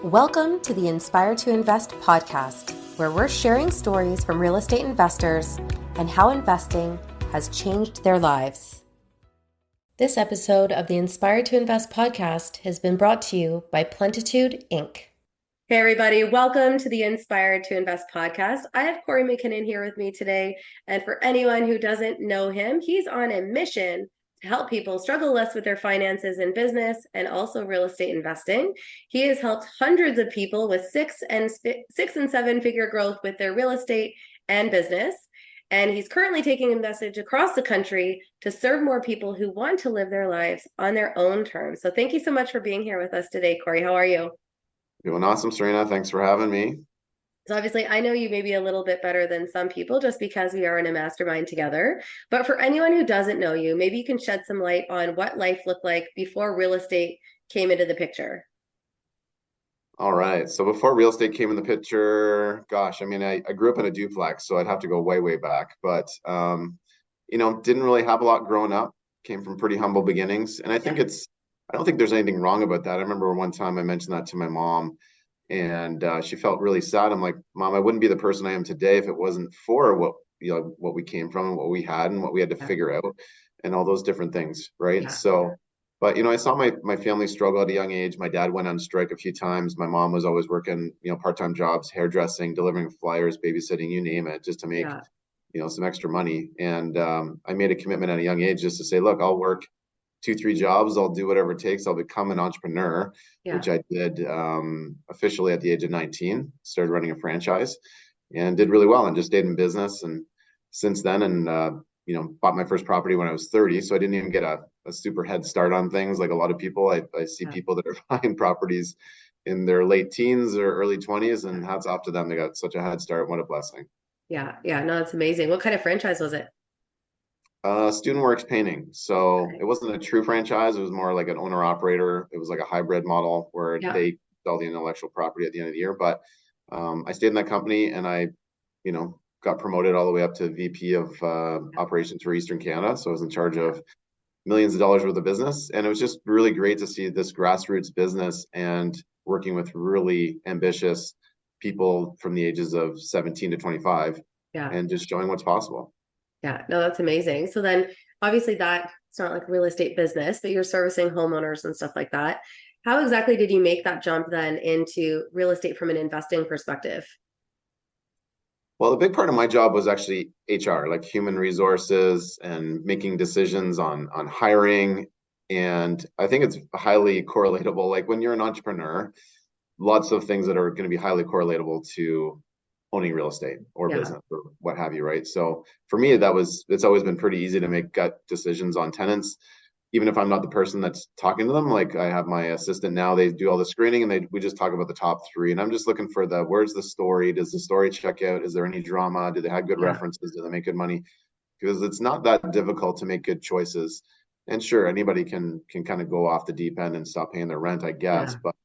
Welcome to the Inspire to Invest podcast, where we're sharing stories from real estate investors and how investing has changed their lives. This episode of the Inspire to Invest podcast has been brought to you by Plentitude, Inc. Hey, everybody. Welcome to the Inspire to Invest podcast. I have Kory McKinnon here with me today. And for anyone who doesn't know him, he's on a mission to help people struggle less with their finances in business and also real estate investing. He has helped hundreds of people with six and seven figure growth with their real estate and business. And he's currently taking a message across the country to serve more people who want to live their lives on their own terms. So thank you so much for being here with us today, Kory. How are you? Doing awesome, Serena. Thanks for having me. So obviously, I know you maybe a little bit better than some people just because we are in a mastermind together. But for anyone who doesn't know you, maybe you can shed some light on what life looked like before real estate came into the picture. All right. So before real estate came in the picture, gosh, I grew up in a duplex, so I'd have to go way, way back. But, didn't really have a lot growing up. Came from pretty humble beginnings. And I don't think there's anything wrong about that. I remember one time I mentioned that to my mom, and she felt really sad. I'm like, Mom, I wouldn't be the person I am today if it wasn't for what we came from and what we had and what we had to figure out and all those different things, right? Yeah. So, but I saw my family struggle at a young age. My dad went on strike a few times. My mom was always working, part-time jobs, hairdressing, delivering flyers, babysitting, you name it, just to make some extra money. And I made a commitment at a young age just to say, look, I'll work 2-3 jobs. I'll do whatever it takes. I'll become an entrepreneur, which I did officially at the age of 19, started running a franchise and did really well and just stayed in business. And since then, and, bought my first property when I was 30. So I didn't even get a super head start on things. Like a lot of people, I see people that are buying properties in their late teens or early 20s, and hats off to them. They got such a head start. What a blessing. Yeah. No, that's amazing. What kind of franchise was it? Student Works Painting. So it wasn't a true franchise. It was more like an owner operator. It was like a hybrid model where they sell the intellectual property at the end of the year. But I stayed in that company and I, got promoted all the way up to VP of operations for Eastern Canada. So I was in charge of millions of dollars worth of business. And it was just really great to see this grassroots business and working with really ambitious people from the ages of 17 to 25 and just showing what's possible. Yeah, no, that's amazing. So then obviously it's not like real estate business, but you're servicing homeowners and stuff like that. How exactly did you make that jump then into real estate from an investing perspective? Well, a big part of my job was actually HR, like human resources and making decisions on hiring. And I think it's highly correlatable. Like when you're an entrepreneur, lots of things that are going to be highly correlatable to owning real estate or business or what have you, right? So for me, it's always been pretty easy to make gut decisions on tenants, even if I'm not the person that's talking to them. Like I have my assistant now, they do all the screening and we just talk about the top 3. And I'm just looking for where's the story? Does the story check out? Is there any drama? Do they have good references? Do they make good money? Because it's not that difficult to make good choices. And sure, anybody can kind of go off the deep end and stop paying their rent, I guess. But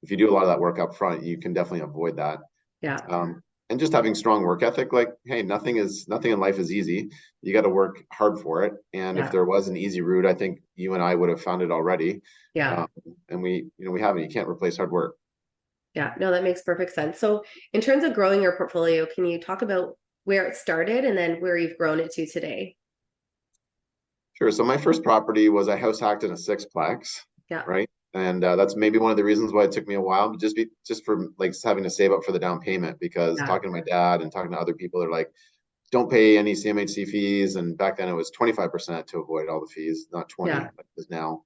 if you do a lot of that work up front, you can definitely avoid that. And just having strong work ethic, like, hey, nothing in life is easy. You got to work hard for it. And if there was an easy route, I think you and I would have found it already. And we haven't. You can't replace hard work. Yeah, no, that makes perfect sense. So in terms of growing your portfolio, can you talk about where it started and then where you've grown it to today? Sure. So my first property was a house hacked in a six-plex. Right. And that's maybe one of the reasons why it took me a while, but just for like having to save up for the down payment, because talking to my dad and talking to other people, they're like, don't pay any CMHC fees. And back then it was 25% to avoid all the fees, not 20 like it is now.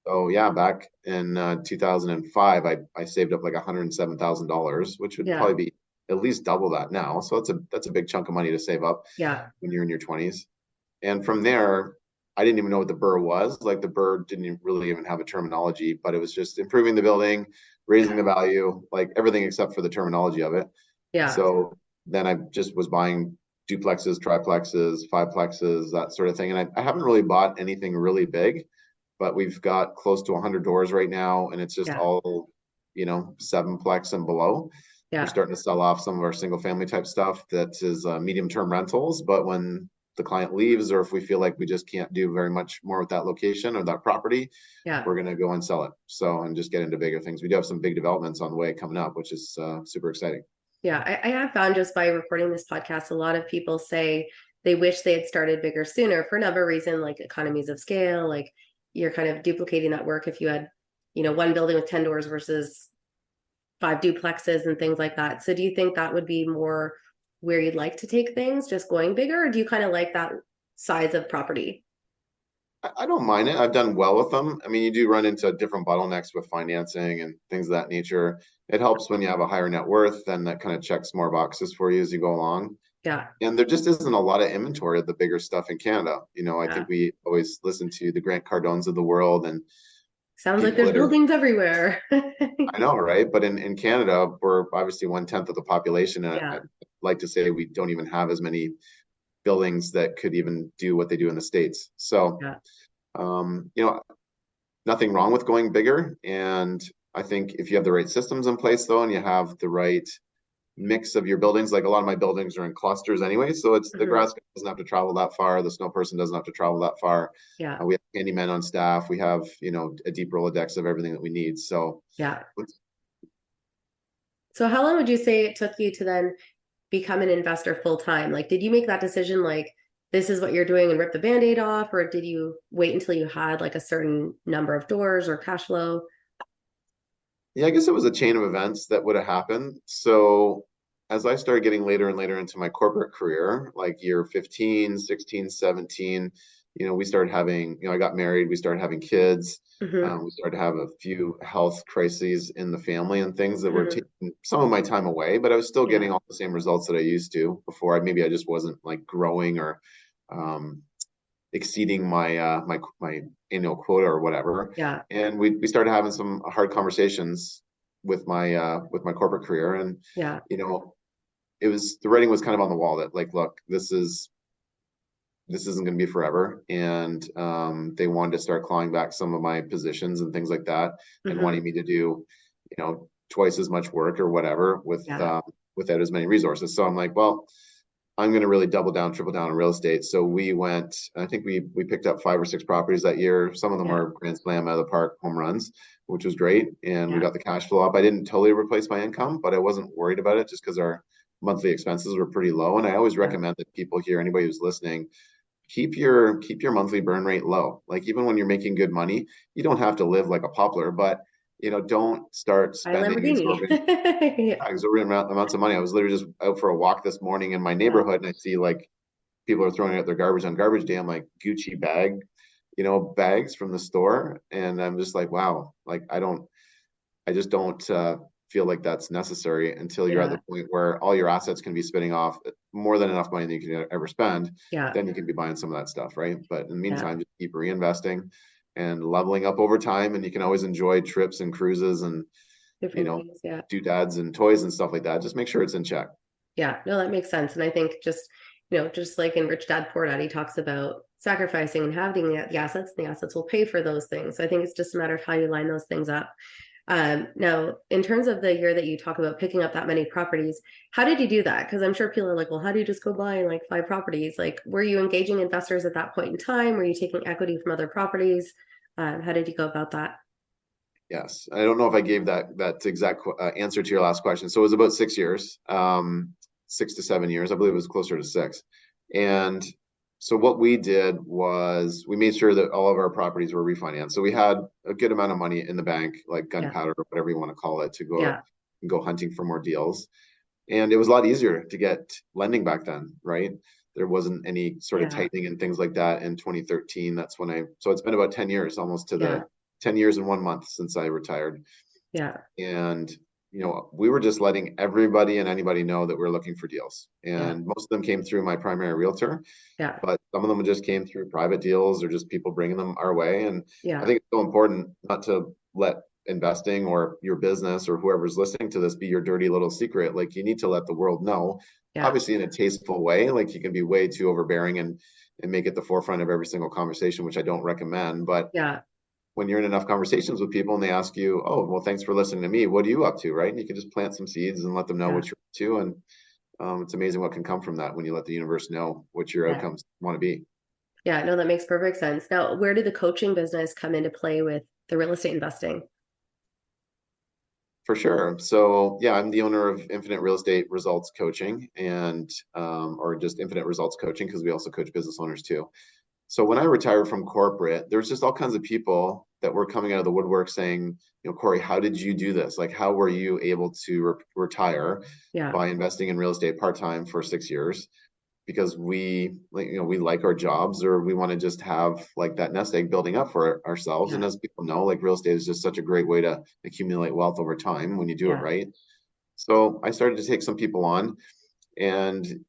So back in 2005, I saved up like $107,000, which would probably be at least double that now. So that's a big chunk of money to save up when you're in your 20s. And from there, I didn't even know what the BRRRR was. Like the BRRRR didn't really even have a terminology, but it was just improving the building, raising the value, like everything except for the terminology of it. So then I just was buying duplexes, triplexes, fiveplexes, that sort of thing. And I haven't really bought anything really big, but we've got close to 100 doors right now. And it's just all, 7-plex and below. We're starting to sell off some of our single family type stuff that is medium-term rentals. But when the client leaves, or if we feel like we just can't do very much more with that location or that property, Yeah. we're going to go and sell it. So, and just get into bigger things. We do have some big developments on the way coming up, which is super exciting. Yeah. I have found just by recording this podcast, a lot of people say they wish they had started bigger sooner for another reason, like economies of scale, like you're kind of duplicating that work if you had, one building with 10 doors versus five duplexes and things like that. So do you think that would be more where you'd like to take things, just going bigger, or do you kind of like that size of property? I don't mind it. I've done well with them. I mean, you do run into different bottlenecks with financing and things of that nature. It helps when you have a higher net worth, then that kind of checks more boxes for you as you go along. Yeah. And there just isn't a lot of inventory of the bigger stuff in Canada. I Yeah. think we always listen to the Grant Cardones of the world and Sounds like people there's that are, buildings everywhere. I know, right? But in Canada, we're obviously 1/10 of the population. And Yeah. I'd like to say we don't even have as many buildings that could even do what they do in the States. So, Yeah. um, you know, nothing wrong with going bigger. And I think if you have the right systems in place, though, and you have the right mix of your buildings, like a lot of my buildings are in clusters anyway, so it's the Mhm. grass doesn't have to travel that far, the snow person doesn't have to travel that far. Yeah. We have handymen on staff. We have, a deep Rolodex of everything that we need. So, Yeah. So how long would you say it took you to then become an investor full time? Like, did you make that decision like this is what you're doing and rip the band-aid off, or did you wait until you had like a certain number of doors or cash flow? yeah, I guess it was a chain of events that would have happened. So as I started getting later and later into my corporate career, like year 15, 16, 17, we started having, I got married, we started having kids. Hmm. We started to have a few health crises in the family and things that were Hmm. taking some of my time away, but I was still Yeah. getting all the same results that I used to before. Maybe I just wasn't like growing or um, exceeding my annual quota or whatever. Yeah. And we started having some hard conversations with my corporate career, and Yeah. you know it was the writing was kind of on the wall that, like, look, this isn't going to be forever. And they wanted to start clawing back some of my positions and things like that, and Hmm. wanting me to do twice as much work or whatever Yeah. without as many resources. So I'm like, well, I'm going to really double down, triple down on real estate. So we went, I think we picked up 5 or 6 properties that year. Some of them Yeah. are grand slam out of the park home runs, which was great. And we Yeah. got the cash flow up. I didn't totally replace my income, but I wasn't worried about it just because our monthly expenses were pretty low. And I always Yeah. recommend that people here, anybody who's listening, keep your monthly burn rate low. Like, even when you're making good money, you don't have to live like a poplar, but don't start Buy a spending Lamborghini. exorbitant amounts of money. I was literally just out for a walk this morning in my Yeah. neighborhood, and I see like people are throwing out their garbage on garbage day. I'm like, Gucci bags from the store, and I'm just like, wow, like I just don't feel like that's necessary until you're at the Yeah. point where all your assets can be spitting off more than enough money that you can ever spend. Yeah. Then you can be buying some of that stuff, right? But in the Yeah. meantime, just keep reinvesting and leveling up over time, and you can always enjoy trips and cruises and you Different know things. Yeah. doodads and toys and stuff like that. Just make sure it's in check. Yeah, no, that makes sense. And I think just like in Rich Dad Poor Dad, he talks about sacrificing and having the assets, and the assets will pay for those things. So I think it's just a matter of how you line those things up. Now, in terms of the year that you talk about picking up that many properties, how did you do that? Because I'm sure people are like, well, how do you just go buy like 5 properties? Like, were you engaging investors at that point in time? Were you taking equity from other properties? How did you go about that? Yes, I don't know if I gave that exact answer to your last question. So it was about 6 years, 6 to 7 years. I believe it was closer to 6. And so what we did was we made sure that all of our properties were refinanced. So we had a good amount of money in the bank, like Yeah, gunpowder or whatever you want to call it, to yeah, go hunting for more deals. And it was a lot easier to get lending back then, right? There wasn't any sort of yeah, tightening and things like that in 2013. So it's been about 10 years, almost to yeah, the 10 years and 1 month since I retired. yeah, And, we were just letting everybody and anybody know that we're looking for deals. yeah, And most of them came through my primary realtor, yeah, but some of them just came through private deals or just people bringing them our way. And I yeah, think it's so important not to let investing or your business or whoever's listening to this be your dirty little secret. Like, you need to let the world know, yeah, obviously in a tasteful way. Like, you can be way too overbearing and make it the forefront of every single conversation, which I don't recommend. But yeah, when you're in enough conversations with people and they ask you, oh, well, thanks for listening to me, what are you up to, right? And you can just plant some seeds and let them know yeah. what you're up to. And it's amazing what can come from that when you let the universe know what your Yeah. outcomes want to be. Yeah, no, that makes perfect sense. Now, where did the coaching business come into play with the real estate investing? For sure. So yeah, I'm the owner of Infinite Real Estate Results Coaching and or just Infinite Results Coaching because we also coach business owners too. So when I retired from corporate, there's just all kinds of people that were coming out of the woodwork saying, Kory, how did you do this? Like, how were you able to retire Yeah, by investing in real estate part-time for 6 years? Because we like, we like our jobs or we want to just have like that nest egg building up for ourselves. And yeah, as people know, like real estate is just such a great way to accumulate wealth over time when you do it yeah, right. So I started to take some people on and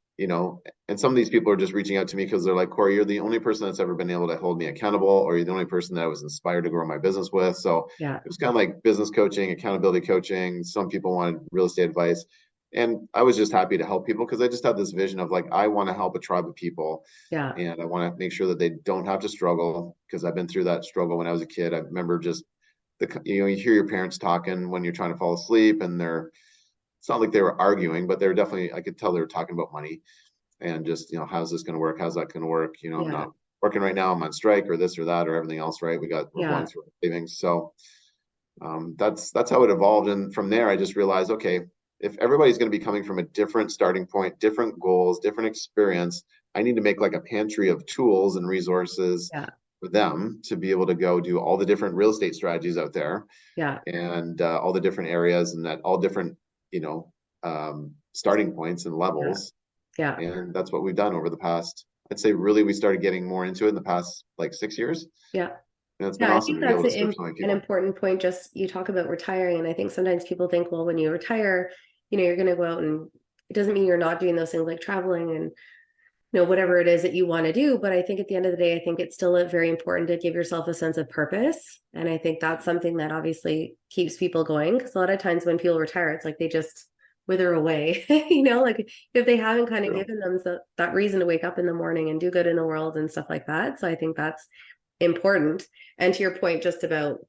and some of these people are just reaching out to me because they're like, Kory, you're the only person that's ever been able to hold me accountable, or you're the only person that I was inspired to grow my business with. So yeah, it was kind of like business coaching, accountability coaching. Some people wanted real estate advice. And I was just happy to help people because I just had this vision of like, I want to help a tribe of people yeah, and I want to make sure that they don't have to struggle because I've been through that struggle when I was a kid. I remember just you hear your parents talking when you're trying to fall asleep and it's not like they were arguing, but they were definitely, I could tell they were talking about money and just, how's this going to work? How's that going to work? I'm yeah, not working right now. I'm on strike or this or that or everything else, right? We're yeah, blowing through our savings. So that's how it evolved. And from there, I just realized, okay, if everybody's going to be coming from a different starting point, different goals, different experience, I need to make like a pantry of tools and resources yeah, for them to be able to go do all the different real estate strategies out there yeah, and all the different areas and that all different, you know, starting points and yeah, levels. yeah. And that's what we've done over the past, I'd say really we started getting more into it in the past like 6 years. Yeah. And it's been Yeah, I awesome think to be that's able to serve so many an people. important point. Just you talk about retiring, and I think sometimes people think, well, when you retire, you're going to go out and it doesn't mean you're not doing those things like traveling and whatever it is that you want to do. But I think at the end of the day, I think it's still very important to give yourself a sense of purpose. And I think that's something that obviously keeps people going because a lot of times when people retire, it's like they just wither away, like if they haven't kind of True. given them that reason to wake up in the morning and do good in the world and stuff like that. So I think that's important. And to your point, just about,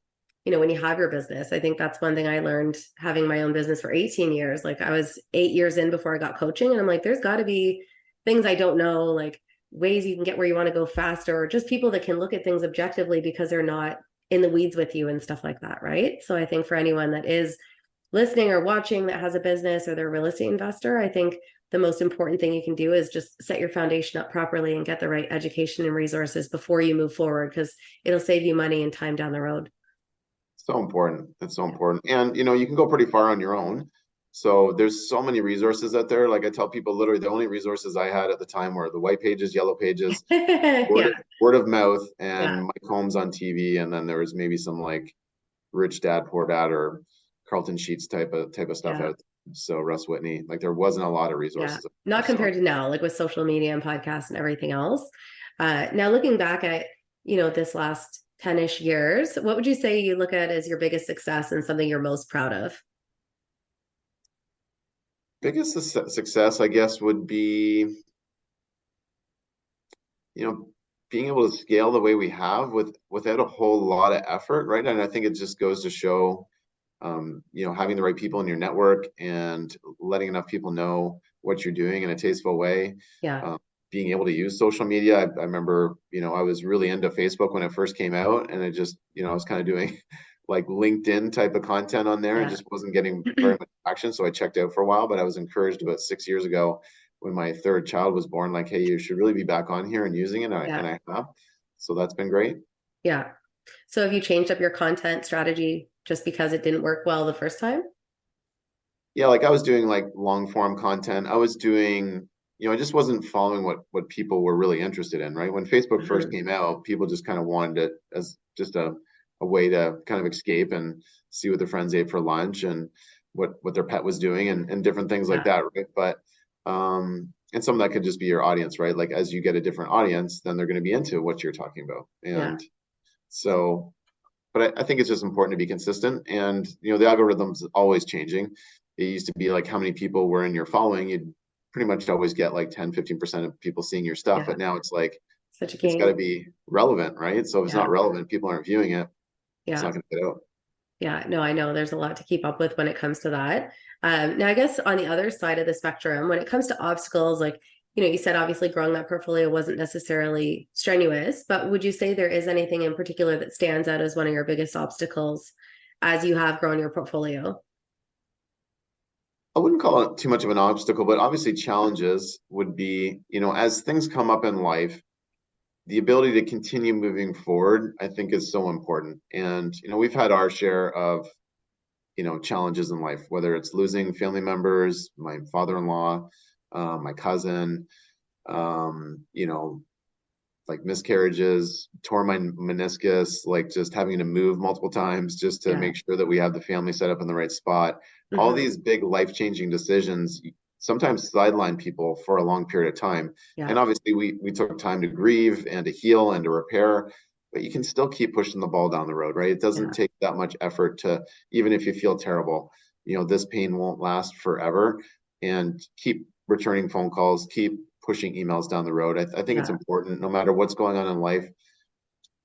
when you have your business, I think that's one thing I learned having my own business for 18 years. Like I was 8 years in before I got coaching, and I'm like, there's got to be things I don't know, like ways you can get where you want to go faster, or just people that can look at things objectively because they're not in the weeds with you and stuff like that. Right. So I think for anyone that is listening or watching that has a business or they're a real estate investor, I think the most important thing you can do is just set your foundation up properly and get the right education and resources before you move forward because it'll save you money and time down the road. So important. It's so Yeah. important. And you can go pretty far on your own. So there's so many resources out there. Like I tell people, literally the only resources I had at the time were the white pages, yellow pages, Yeah. word of mouth, and Yeah. Mike Holmes on TV. And then there was maybe some like Rich Dad Poor Dad or Carlton Sheets type of stuff Yeah. out there. So Russ Whitney, like there wasn't a lot of Yeah. resources out there. Not So compared to now, like with social media and podcasts and everything else. Now looking back at, this last 10-ish years, what would you say you look at as your biggest success and something you're most proud of? biggest success, I guess, would be you know, being able to scale the way we have without a whole lot of effort, right? And I think it just goes to show, having the right people in your network and letting enough people know what you're doing in a tasteful way. Yeah. Um, Being able to use social media. I remember, I was really into Facebook when it first came out, and it just, I was kind of doing like LinkedIn type of content on there and Yeah. just wasn't getting very much action. So I checked out for a while, but I was encouraged about 6 years ago when my third child was born, like, hey, you should really be back on here and using it. Yeah. And I have. So that's been great. Yeah. So have you changed up your content strategy just because it didn't work well the first time? Yeah, like I was doing like long form content. I was doing, I just wasn't following what people were really interested in, right? When Facebook first Mhm. came out, people just kind of wanted it as just a way to kind of escape and see what their friends ate for lunch and what their pet was doing and different things like Yeah. that, right? But and some of that could just be your audience, right? Like as you get a different audience, then they're going to be into what you're talking about. Yeah. And so but I think it's just important to be consistent. And the algorithm's always changing. It used to be like how many people were in your following. You'd pretty much always get like 10-15% of people seeing your stuff. Yeah. But now it's like Such a it's got to game. be relevant, right? So if it's Yeah. not relevant, people aren't viewing it, it's Yeah. not going to get out. Yeah, no, I know there's a lot to keep up with when it comes to that. Now, I guess on the other side of the spectrum, when it comes to obstacles, like, you said obviously growing that portfolio wasn't necessarily strenuous, but would you say there is anything in particular that stands out as one of your biggest obstacles as you have grown your portfolio? I wouldn't call it too much of an obstacle, but obviously challenges would be, as things come up in life, the ability to continue moving forward, I think is so important. And, we've had our share of, challenges in life, whether it's losing family members, my father-in-law, my cousin, you know, like miscarriages, tore my meniscus, like just having to move multiple times just to Yeah. make sure that we have the family set up in the right spot. All Hmm. these big life-changing decisions sometimes sideline people for a long period of time. Yeah. And obviously we took time to grieve and to heal and to repair, but you can still keep pushing the ball down the road, right? It doesn't Yeah. take that much effort to, even if you feel terrible, this pain won't last forever, and keep returning phone calls, keep pushing emails down the road. I think it's Yeah. important, no matter what's going on in life,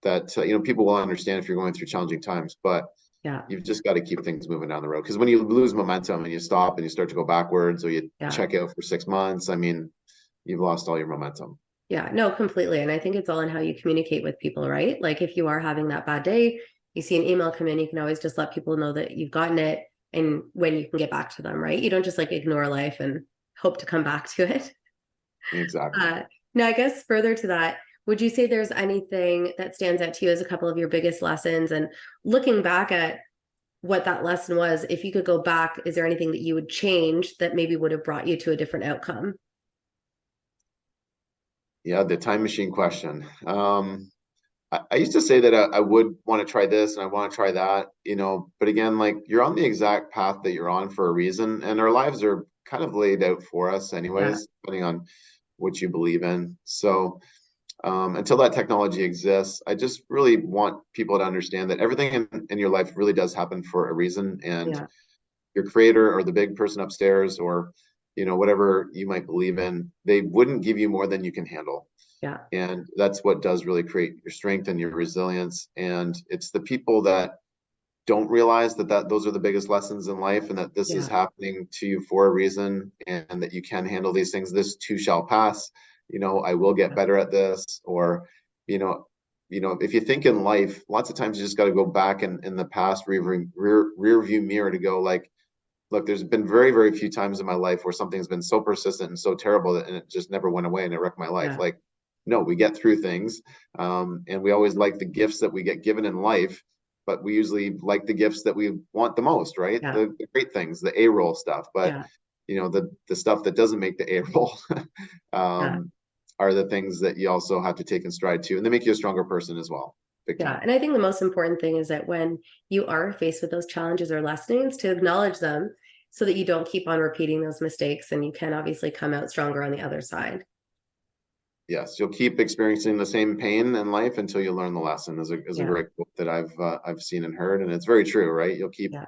that people will understand if you're going through challenging times, but Yeah. you've just got to keep things moving down the road. Because when you lose momentum and you stop and you start to go backwards, or you Yeah. check out for 6 months, I mean, you've lost all your momentum. Yeah, no, completely. And I think it's all in how you communicate with people, right? Like if you are having that bad day, you see an email come in, you can always just let people know that you've gotten it and when you can get back to them, right? You don't just like ignore life and hope to come back to it. Exactly. Uh, Now, I guess further to that, would you say there's anything that stands out to you as a couple of your biggest lessons? And looking back at what that lesson was, if you could go back, is there anything that you would change that maybe would have brought you to a different outcome? Yeah, the time machine question. I used to say that I would want to try this and I want to try that, but again, like, you're on the exact path that you're on for a reason, and our lives are kind of laid out for us Yeah, anyways, depending on what you believe in. So until that technology exists, I just really want people to understand that everything in your life really does happen for a reason, and yeah, your creator or the big person upstairs, or whatever you might believe in, they wouldn't give you more than you can handle. yeah, And that's what does really create your strength and your resilience. And it's the people that don't realize that those are the biggest lessons in life, and that this is yeah, happening to you for a reason, and that you can handle these things. This too shall pass. I will get better at this. Or you know if you think in life, lots of times you just got to go back in the past rear view mirror to go, like, look, there's been very, very few times in my life where something's been so persistent and so terrible and it just never went away and it wrecked my life. yeah, Like, no, we get through things. And we always like the gifts that we get given in life, but we usually like the gifts that we want the most, right? yeah, The great things, the A-roll stuff. But, yeah, the stuff that doesn't make the A-roll yeah. are the things that you also have to take in stride too. And they make you a stronger person as well. Big Yeah. time. And I think the most important thing is that when you are faced with those challenges or lessons, to acknowledge them so that you don't keep on repeating those mistakes and you can obviously come out stronger on the other side. Yes, you'll keep experiencing the same pain in life until you learn the lesson. Is a Yeah. great quote that I've seen and heard, and it's very true, right? You'll keep, Yeah.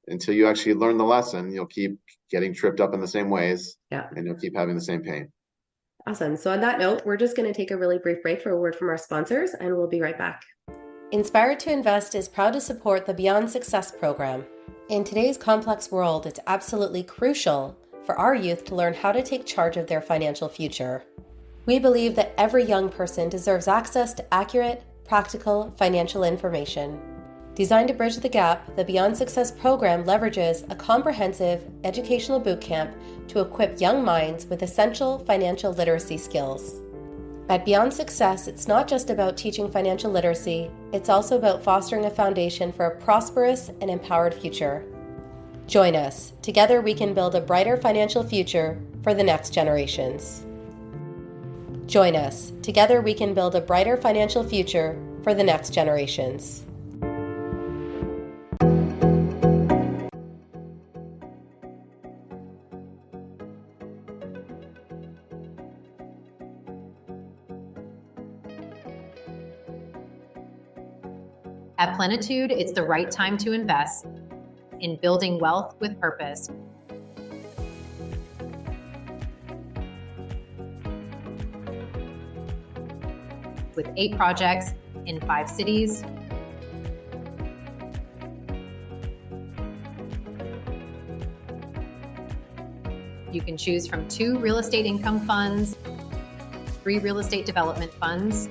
until you actually learn the lesson. You'll keep getting tripped up in the same ways, Yeah. and you'll keep having the same pain. Awesome. So on that note, we're just going to take a really brief break for a word from our sponsors, and we'll be right back. Inspired to Invest is proud to support the Beyond Success program. In today's complex world, it's absolutely crucial for our youth to learn how to take charge of their financial future. We believe that every young person deserves access to accurate, practical financial information. Designed to bridge the gap, the Beyond Success program leverages a comprehensive educational bootcamp to equip young minds with essential financial literacy skills. At Beyond Success, it's not just about teaching financial literacy, it's also about fostering a foundation for a prosperous and empowered future. Join us. Together we can build a brighter financial future for the next generations. Join us. Together we can build a brighter financial future for the next generations. At Plenitude, it's the right time to invest in building wealth with purpose. With 8 projects in 5 cities, You can choose from 2 real estate income funds, 3 real estate development funds.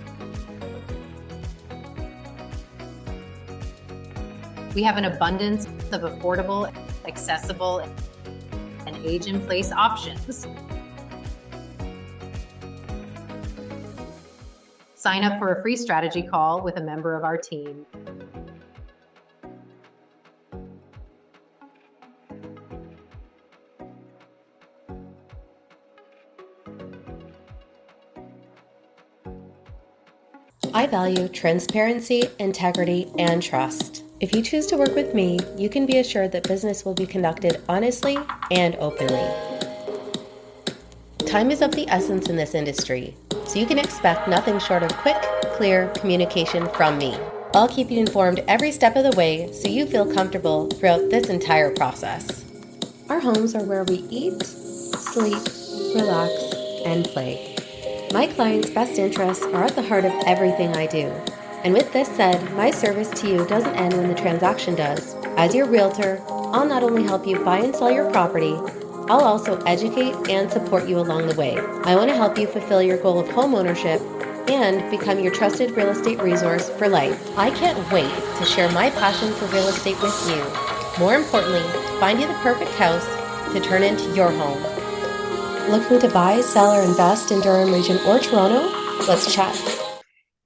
We have an abundance of affordable, accessible, and age-in-place options. Sign up for a free strategy call with a member of our team. I value transparency, integrity, and trust. If you choose to work with me, you can be assured that business will be conducted honestly and openly. Time is of the essence in this industry, so you can expect nothing short of quick, clear communication from me. I'll keep you informed every step of the way so you feel comfortable throughout this entire process. Our homes are where we eat, sleep, relax, and play. My clients' best interests are at the heart of everything I do. And with this said, my service to you doesn't end when the transaction does. As your realtor, I'll not only help you buy and sell your property, I'll also educate and support you along the way. I want to help you fulfill your goal of homeownership and become your trusted real estate resource for life. I can't wait to share my passion for real estate with you. More importantly, find you the perfect house to turn into your home. Looking to buy, sell, or invest in Durham Region or Toronto? Let's chat.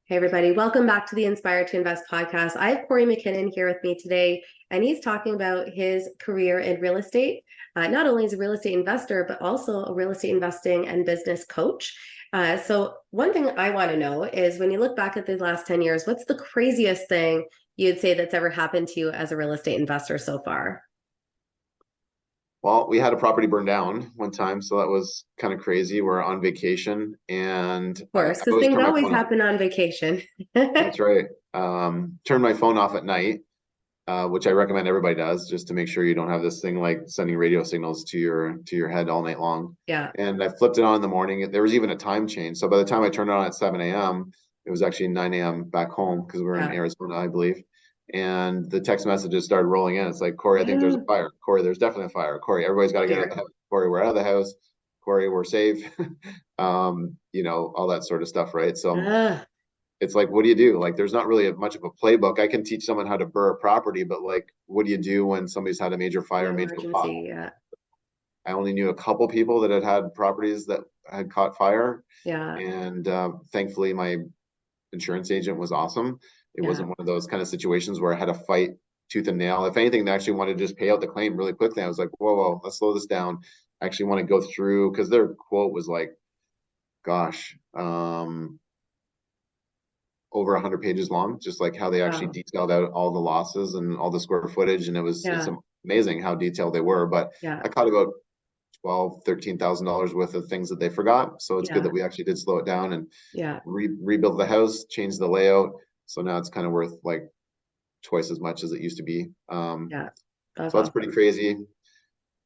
Hey everybody, welcome back to the Inspire to Invest podcast. I have Kory McKinnon here with me today, and he's talking about his career in real estate, not only as a real estate investor, but also a real estate investing and business coach. So one thing I want to know is, when you look back at the last 10 years, what's the craziest thing you'd say that's ever happened to you as a real estate investor so far? Well, we had a property burn down one time, so that was kind of crazy. We're on vacation, and Of course, I because always things turn my always phone off. happen on vacation. That's right. Turn my phone off at night, which I recommend everybody does, just to make sure you don't have this thing like sending radio signals to your head all night long. Yeah. And I flipped it on in the morning. There was even a time change. So by the time I turned it on at 7 a.m., it was actually 9 a.m. back home, because we're in Arizona, I believe. And the text messages started rolling in. It's like, Kory, I think there's a fire. Kory, there's definitely a fire. Kory, everybody's got to get out of the house. Kory, we're out of the house. Kory, we're safe. All that sort of stuff, right? So it's like, what do you do? Like, there's not really much of a playbook. I can teach someone how to burr a property, but like, what do you do when somebody's had a major fire, major fire? Yeah. I only knew a couple people that had properties that had caught fire. Yeah. And thankfully, my insurance agent was awesome. It wasn't one of those kind of situations where I had to fight tooth and nail. If anything, they actually wanted to just pay out the claim really quickly. I was like, whoa, let's slow this down. I actually want to go through, because their quote was like, gosh, over 100 pages long, just like how they actually detailed out all the losses and all the square footage. And it's amazing how detailed they were. But I caught about $13,000 worth of things that they forgot. So it's good that we actually did slow it down and rebuild the house, change the layout. So now it's kind of worth like twice as much as it used to be. So that's pretty crazy.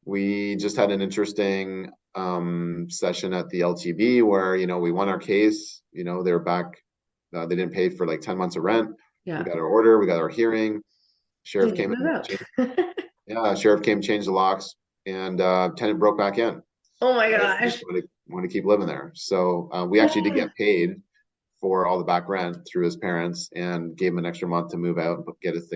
We just had an interesting session at the LTB where, we won our case. They're back. They didn't pay for like 10 months of rent. We got our order. We got our hearing. Sheriff came. Sheriff came, changed the locks, and tenant broke back in. Oh my gosh! Want to keep living there. So we actually did get paid for all the back rent through his parents, and gave him an extra month to move out, but get his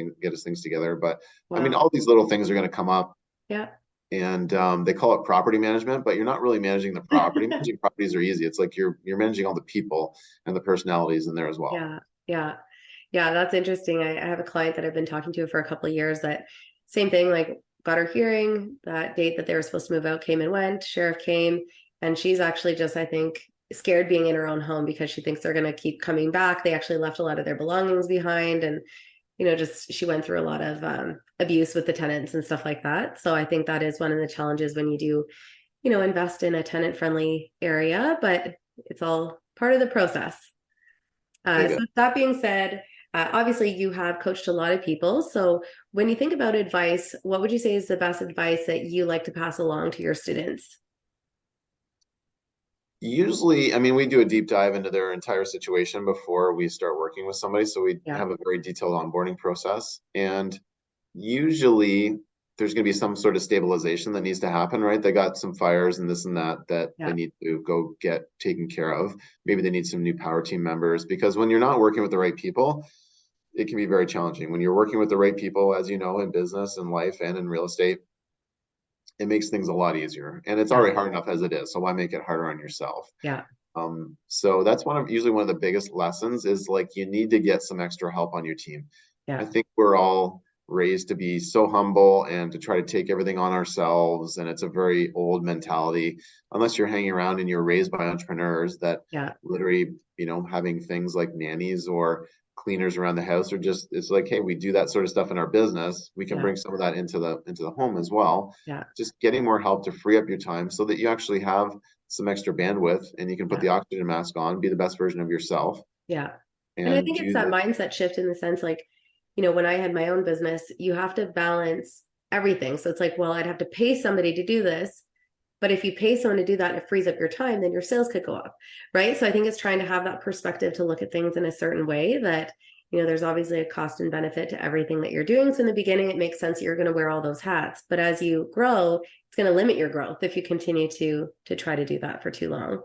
things together. But I mean, all these little things are going to come up. Yeah. And they call it property management, but you're not really managing the property. Managing properties are easy. It's like you're managing all the people and the personalities in there as well. Yeah. That's interesting. I have a client that I've been talking to for a couple of years that same thing, like got her hearing, that date that they were supposed to move out came and went, sheriff came, and she's actually just, I think, scared being in her own home because she thinks they're going to keep coming back. They actually left a lot of their belongings behind, and just she went through a lot of abuse with the tenants and stuff like that. So I think that is one of the challenges when you do, invest in a tenant friendly area, but it's all part of the process. So that being said, obviously you have coached a lot of people. So when you think about advice, what would you say is the best advice that you like to pass along to your students? Usually, I mean, we do a deep dive into their entire situation before we start working with somebody. So we have a very detailed onboarding process. And usually there's going to be some sort of stabilization that needs to happen, right? They got some fires and this and that they need to go get taken care of. Maybe they need some new power team members, because when you're not working with the right people, it can be very challenging. When you're working with the right people, as you know, in business and life and in real estate, it makes things a lot easier. And it's already hard enough as it is. So why make it harder on yourself? Yeah. So that's usually one of the biggest lessons is like, you need to get some extra help on your team. Yeah. I think we're all raised to be so humble and to try to take everything on ourselves. And it's a very old mentality, unless you're hanging around and you're raised by entrepreneurs that literally, having things like nannies or cleaners around the house, or just, it's like, hey, we do that sort of stuff in our business. We can bring some of that into the home as well. Yeah. Just getting more help to free up your time so that you actually have some extra bandwidth and you can put the oxygen mask on, be the best version of yourself. Yeah. And I think it's that mindset shift in the sense, like, when I had my own business, you have to balance everything. So it's like, well, I'd have to pay somebody to do this. But if you pay someone to do that and it frees up your time, then your sales could go up, right? So I think it's trying to have that perspective to look at things in a certain way that, there's obviously a cost and benefit to everything that you're doing. So in the beginning, it makes sense that you're going to wear all those hats. But as you grow, it's going to limit your growth if you continue to try to do that for too long.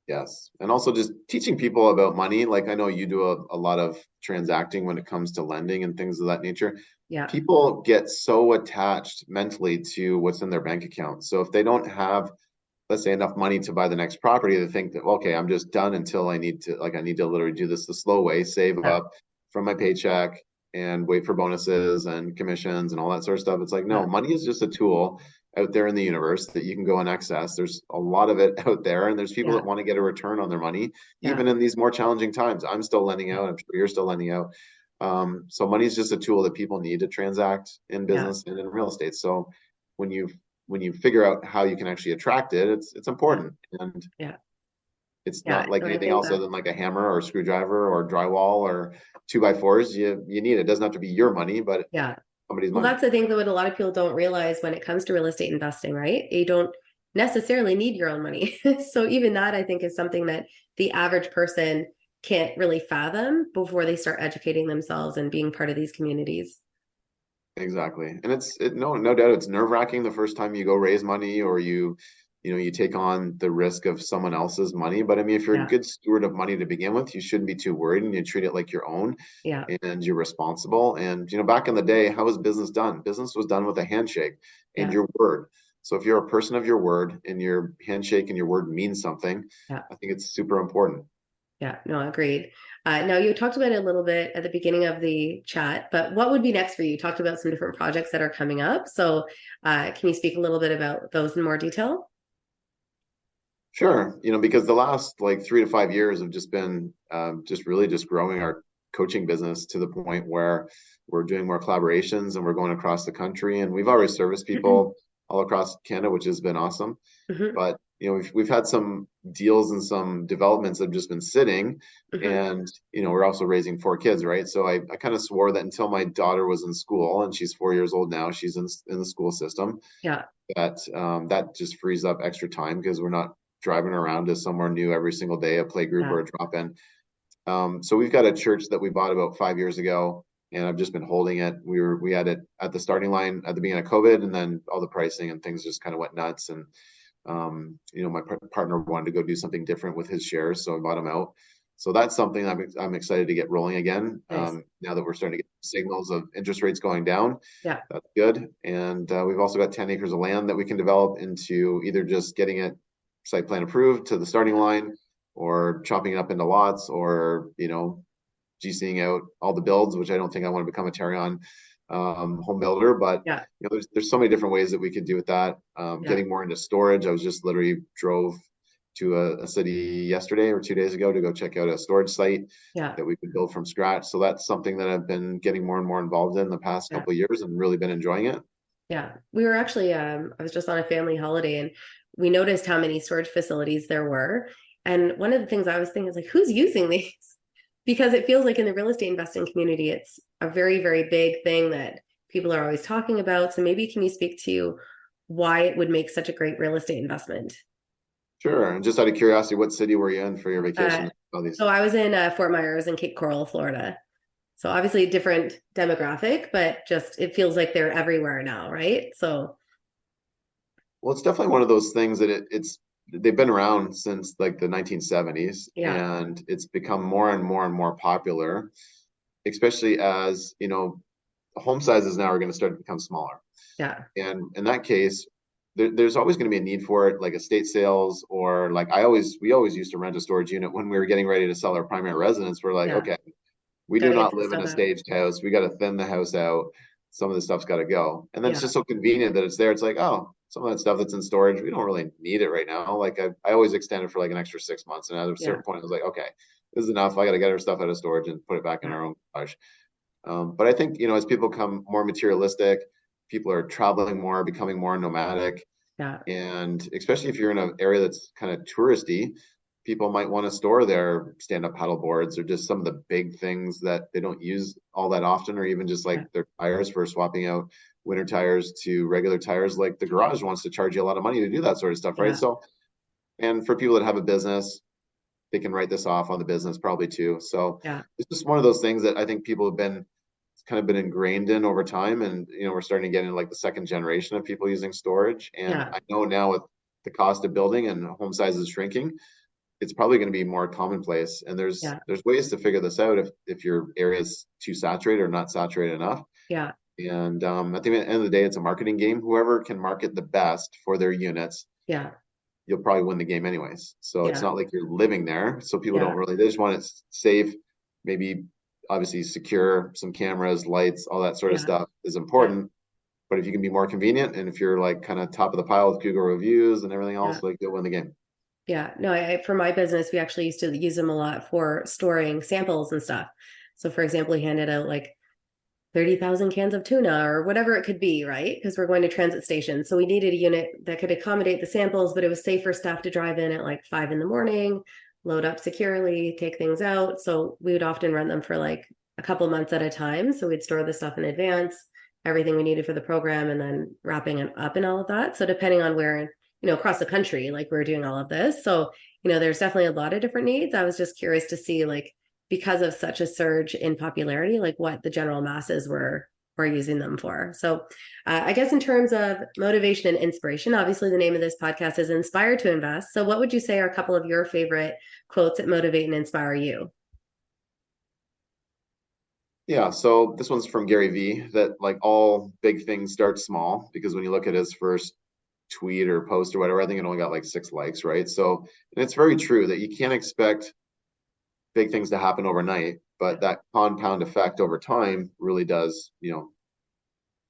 Yes. And also just teaching people about money. Like, I know you do a lot of transacting when it comes to lending and things of that nature. Yeah. People get so attached mentally to what's in their bank account. So if they don't have, let's say, enough money to buy the next property, they think that, okay, I'm just done until I need to literally do this the slow way, save up from my paycheck and wait for bonuses and commissions and all that sort of stuff. It's like, no, money is just a tool out there in the universe that you can go and access. There's a lot of it out there, and there's people that want to get a return on their money, even in these more challenging times. I'm still lending out. I'm sure you're still lending out. So money is just a tool that people need to transact in business and in real estate. So when you figure out how you can actually attract it, it's important. And it's not like anything else other than like a hammer or a screwdriver or drywall or 2x4s. You need it. It doesn't have to be your money, but somebody's money. Well, that's the thing that what a lot of people don't realize when it comes to real estate investing, right? You don't necessarily need your own money. So even that, I think, is something that the average person can't really fathom before they start educating themselves and being part of these communities. Exactly. And no doubt it's nerve-wracking the first time you go raise money, or you take on the risk of someone else's money. But I mean, if you're a good steward of money to begin with, you shouldn't be too worried, and you treat it like your own. Yeah. And you're responsible. And back in the day, how was business done? Business was done with a handshake and your word. So if you're a person of your word and your handshake and your word means something, I think it's super important. Yeah, no, agreed. Now, you talked about it a little bit at the beginning of the chat, but what would be next for you? You talked about some different projects that are coming up. So can you speak a little bit about those in more detail? Sure. Because the last like 3 to 5 years have just been just growing our coaching business to the point where we're doing more collaborations and we're going across the country, and we've already serviced people all across Canada, which has been awesome. But we've had some deals and some developments that have just been sitting, and we're also raising 4 kids, right? So I kind of swore that until my daughter was in school, and she's 4 years old now, she's in the school system. That just frees up extra time because we're not driving around to somewhere new every single day, a play group or a drop in. So we've got a church that we bought about 5 years ago, and I've just been holding it. We had it at the starting line at the beginning of COVID, and then all the pricing and things just kind of went nuts. And my partner wanted to go do something different with his shares, so I bought him out. So that's something I'm excited to get rolling again. Nice. Now that we're starting to get signals of interest rates going down, that's good. And we've also got 10 acres of land that we can develop into either just getting it site plan approved to the starting line, or chopping it up into lots, or GCing out all the builds, which I don't think I want to become a Terrion home builder, but there's so many different ways that we could do with that. Getting more into storage. I was just literally drove to a city yesterday or 2 days ago to go check out a storage site that we could build from scratch. So that's something that I've been getting more and more involved in the past couple of years, and really been enjoying it. Yeah, we were actually I was just on a family holiday, and we noticed how many storage facilities there were. And one of the things I was thinking is like, who's using these? Because it feels like in the real estate investing community, it's a very, very big thing that people are always talking about. So maybe can you speak to why it would make such a great real estate investment? Sure. And just out of curiosity, what city were you in for your vacation? So I was in Fort Myers and Cape Coral, Florida. So obviously a different demographic, but just it feels like they're everywhere now, right? So Well, it's definitely one of those things that it's they've been around since like the 1970s, yeah, and it's become more and more and more popular, especially as, home sizes now are going to start to become smaller. yeah, And in that case, there's always going to be a need for it, like estate sales, or like we always used to rent a storage unit when we were getting ready to sell our primary residence. We're like, yeah. okay, we Got do to get not some live in stuff a out. staged house. We got to thin the house out. Some of the stuff's got to go. And then it's Yeah, just so convenient that it's there. It's like, oh, some of that stuff that's in storage, we don't really need it right now. Like I always extend it for like an extra 6 months. And at a yeah, certain point, I was like, okay, this is enough. I got to get our stuff out of storage and put it back in yeah, our own garage. But I think, as people become more materialistic, people are traveling more, becoming more nomadic. yeah, And especially if you're in an area that's kind of touristy, people might want to store their stand-up paddle boards or just some of the big things that they don't use all that often, or even just yeah, like their tires for swapping out winter tires to regular tires. Like the garage wants to charge you a lot of money to do that sort of stuff, right? yeah, So, and for people that have a business, they can write this off on the business probably too. So yeah, it's just one of those things that I think people have been kind of been ingrained in over time. And, we're starting to get into like the second generation of people using storage. And yeah, I know now with the cost of building and home sizes shrinking, it's probably going to be more commonplace. And there's yeah, there's ways to figure this out if your area is too saturated or not saturated enough. yeah, And at the end of the day, it's a marketing game. Whoever can market the best for their units, yeah, you'll probably win the game anyways. So it's yeah, not like you're living there. So people don't yeah, really, they just want it safe, maybe obviously secure, some cameras, lights, all that sort of yeah, stuff is yeah, important. But if you can be more convenient, and if you're like kind of top of the pile with Google reviews and everything yeah. else, like you'll win the game. Yeah, no, for my business, we actually used to use them a lot for storing samples and stuff. So, for example, we handed out like 30,000 cans of tuna or whatever it could be, right? Because we're going to transit stations. So we needed a unit that could accommodate the samples, but it was safe for staff to drive in at like 5 in the morning, load up securely, take things out. So we would often rent them for like a couple months at a time. So we'd store the stuff in advance, everything we needed for the program, and then wrapping it up and all of that. So depending on where, across the country, like we're doing all of this. So, there's definitely a lot of different needs. I was just curious to see like, because of such a surge in popularity, like what the general masses were using them for. So I guess in terms of motivation and inspiration, obviously the name of this podcast is Inspire to Invest. So what would you say are a couple of your favorite quotes that motivate and inspire you? Yeah, so this one's from Gary Vee, that like all big things start small, because when you look at his first tweet or post or whatever, I think it only got like 6 likes, right? So, and it's very true that you can't expect big things to happen overnight, but that compound effect over time really does,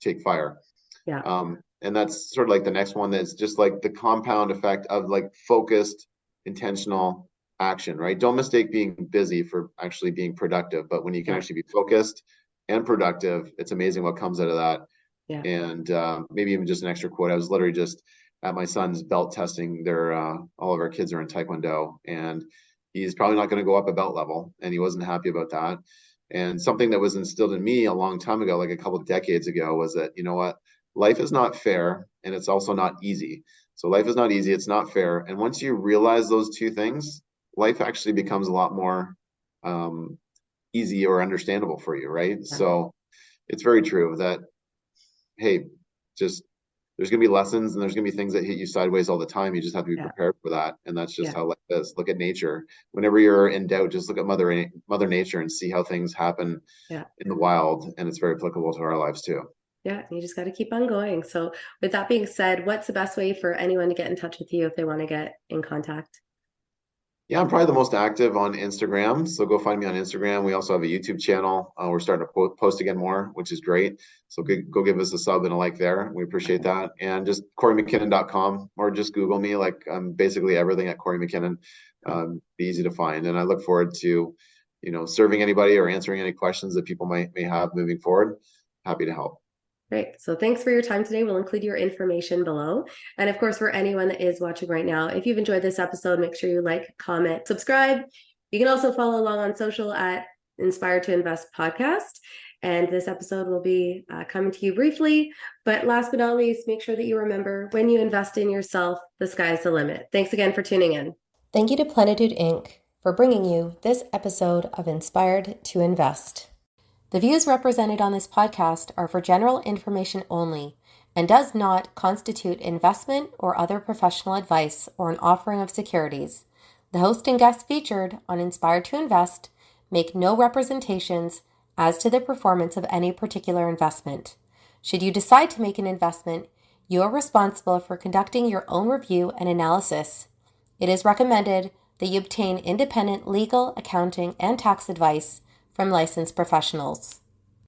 take fire. Yeah, And that's sort of like the next one, that's just like the compound effect of like focused, intentional action, right? Don't mistake being busy for actually being productive, but when you can yeah, actually be focused and productive, it's amazing what comes out of that. yeah, And maybe even just an extra quote. I was literally just at my son's belt testing. All of our kids are in Taekwondo, and he's probably not going to go up a belt level, and he wasn't happy about that. And something that was instilled in me a long time ago, like a couple of decades ago, was that, you know what, life is not fair, and it's also not easy. So life is not easy, it's not fair. And once you realize those two things, life actually becomes a lot more easy or understandable for you, right? yeah, So it's very true that, hey, just there's going to be lessons, and there's going to be things that hit you sideways all the time. You just have to be yeah, prepared for that. And that's just yeah, how life is. Look at nature. Whenever you're in doubt, just look at Mother Nature and see how things happen yeah. in the wild. And it's very applicable to our lives too. Yeah, you just got to keep on going. So, with that being said, what's the best way for anyone to get in touch with you if they want to get in contact? Yeah, I'm probably the most active on Instagram. So go find me on Instagram. We also have a YouTube channel. We're starting to post again more, which is great. So go give us a sub and a like there. We appreciate that. And just KoryMcKinnon.com, or just Google me. Like I'm basically everything at Kory McKinnon. Cool. Be easy to find. And I look forward to, serving anybody or answering any questions that people may have moving forward. Happy to help. Great. So thanks for your time today. We'll include your information below. And of course, for anyone that is watching right now, if you've enjoyed this episode, make sure you like, comment, subscribe. You can also follow along on social at Inspire to Invest Podcast. And this episode will be coming to you briefly. But last but not least, make sure that you remember, when you invest in yourself, the sky's the limit. Thanks again for tuning in. Thank you to Plenitude Inc. for bringing you this episode of Inspired to Invest. The views represented on this podcast are for general information only and does not constitute investment or other professional advice or an offering of securities. The host and guests featured on Inspired to Invest make no representations as to the performance of any particular investment. Should you decide to make an investment, you are responsible for conducting your own review and analysis. It is recommended that you obtain independent legal, accounting, and tax advice from licensed professionals.